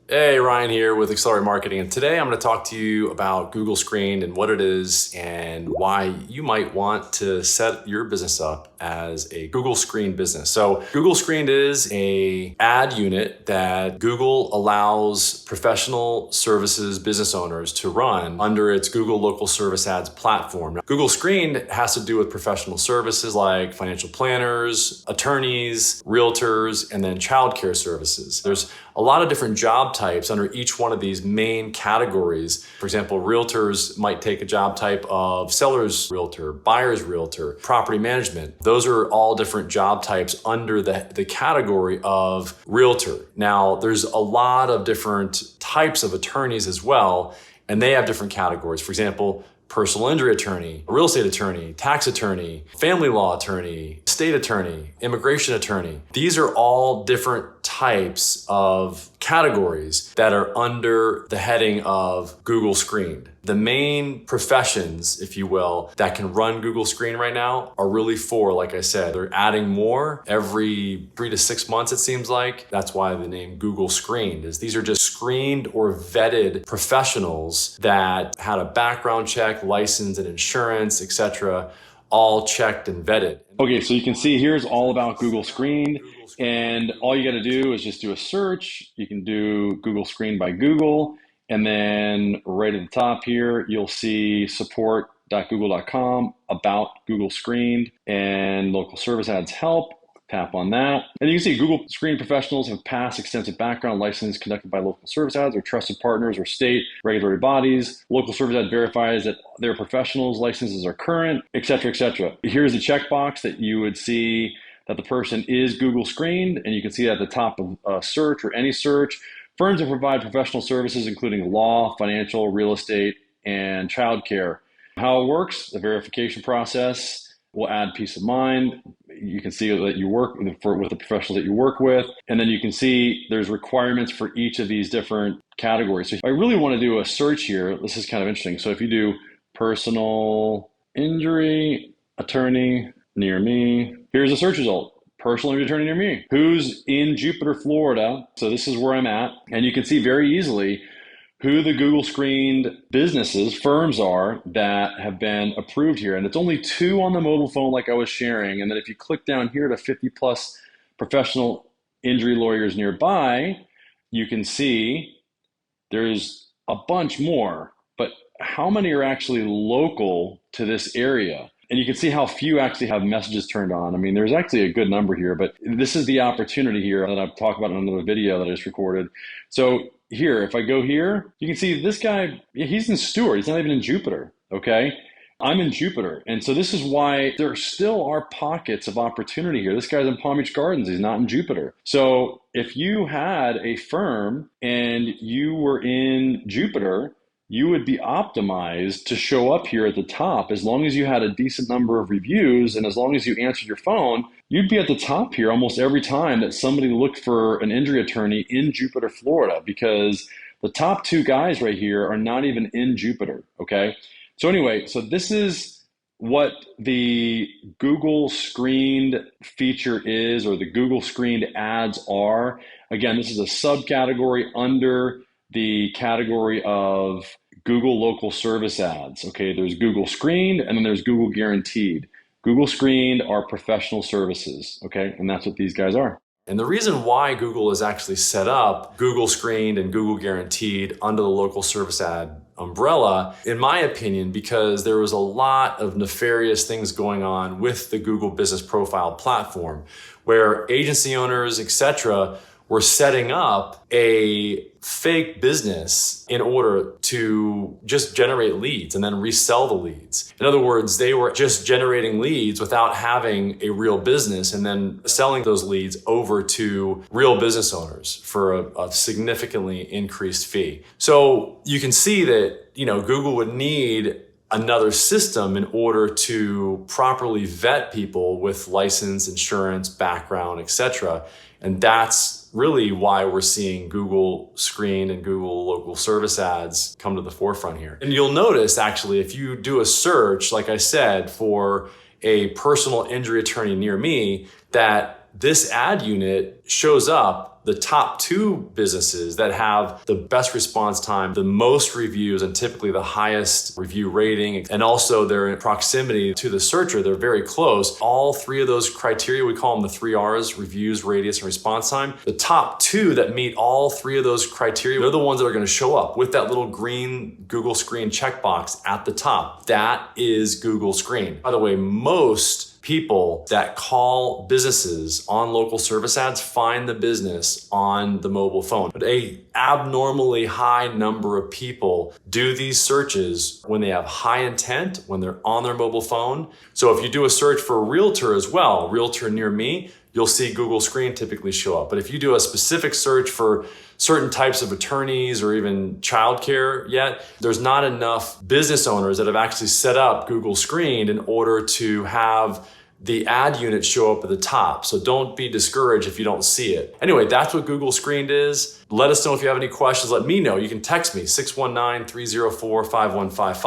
Hey, Ryan here with Accelerate Marketing, and today I'm going to talk to you about Google Screened and what it is and why you might want to set your business up as a Google Screened business. So Google Screened is a ad unit that Google allows professional services business owners to run under its Google Local Service Ads platform. Now, Google Screened has to do with professional services like financial planners, attorneys, realtors, and then childcare services. There's a lot of different job types under each one of these main categories. For example, realtors might take a job type of seller's realtor, buyer's realtor, property management. Those are all different job types under the category of realtor. Now, there's a lot of different types of attorneys as well, and they have different categories. For example, personal injury attorney, real estate attorney, tax attorney, family law attorney, state attorney, immigration attorney. These are all different types of categories that are under the heading of Google Screened. The main professions, if you will, that can run Google Screen right now are really four, like I said. They're adding more every 3 to 6 months, it seems like. That's why the name Google Screened is. These are just screened or vetted professionals that had a background check, license and insurance, etc., all checked and vetted. Okay, so you can see here's all about Google Screened, and all you got to do is just do a search. You can do Google Screened by Google, and then right at the top here, you'll see support.google.com about Google Screened and local service ads help. Tap on that. And you can see Google Screened professionals have passed extensive background license conducted by local service ads or trusted partners or state regulatory bodies. Local service ad verifies that their professionals' licenses are current, etc., etc. Here's a checkbox that you would see that the person is Google Screened, and you can see that at the top of a search or any search. Firms that provide professional services, including law, financial, real estate, and childcare. How it works, the verification process will add peace of mind. You can see that you work with the professionals that you work with. And then you can see there's requirements for each of these different categories. So if I really want to do a search here, this is kind of interesting. So if you do personal injury attorney near me, here's a search result. Personal injury attorney near me. Who's in Jupiter, Florida? So this is where I'm at. And you can see very easily who the Google Screened businesses, firms are that have been approved here. And it's only 2 on the mobile phone like I was sharing. And then if you click down here to 50 plus professional injury lawyers nearby, you can see there's a bunch more, but how many are actually local to this area? And you can see how few actually have messages turned on. I mean, there's actually a good number here, but this is the opportunity here that I've talked about in another video that I just recorded. So here, if I go here, you can see this guy, he's in Stewart. He's not even in Jupiter, okay? I'm in Jupiter. And so this is why there still are pockets of opportunity here. This guy's in Palm Beach Gardens. He's not in Jupiter. So if you had a firm and you were in Jupiter, you would be optimized to show up here at the top. As long as you had a decent number of reviews and as long as you answered your phone, you'd be at the top here almost every time that somebody looked for an injury attorney in Jupiter, Florida, because the top 2 guys right here are not even in Jupiter, okay? So anyway, so this is what the Google Screened feature is, or the Google Screened ads are. Again, this is a subcategory under the category of Google Local Service Ads. Okay, there's Google Screened and then there's Google Guaranteed. Google Screened are professional services, okay? And that's what these guys are. And the reason why Google has actually set up Google Screened and Google Guaranteed under the local service ad umbrella, in my opinion, because there was a lot of nefarious things going on with the Google Business Profile platform where agency owners, etc., were setting up a fake business in order to just generate leads and then resell the leads. In other words, they were just generating leads without having a real business and then selling those leads over to real business owners for a significantly increased fee. So you can see that, Google would need another system in order to properly vet people with license, insurance, background, etc. And that's really why we're seeing Google Screen and Google Local Service Ads come to the forefront here. And you'll notice, actually, if you do a search, like I said, for a personal injury attorney near me, that this ad unit shows up the top 2 businesses that have the best response time, the most reviews, and typically the highest review rating, and also their proximity to the searcher, they're very close. All 3 of those criteria, we call them the 3 R's: reviews, radius, and response time. The top 2 that meet all 3 of those criteria, they're the ones that are going to show up with that little green Google Screen checkbox at the top. That is Google Screen. By the way, most people that call businesses on local service ads find the business on the mobile phone. But a abnormally high number of people do these searches when they have high intent, when they're on their mobile phone. So if you do a search for a realtor as well, realtor near me, you'll see Google Screen typically show up. But if you do a specific search for certain types of attorneys or even childcare yet, there's not enough business owners that have actually set up Google Screen in order to have the ad unit show up at the top. So don't be discouraged if you don't see it. Anyway, that's what Google Screened is. Let us know if you have any questions. Let me know. You can text me, 619-304-5155.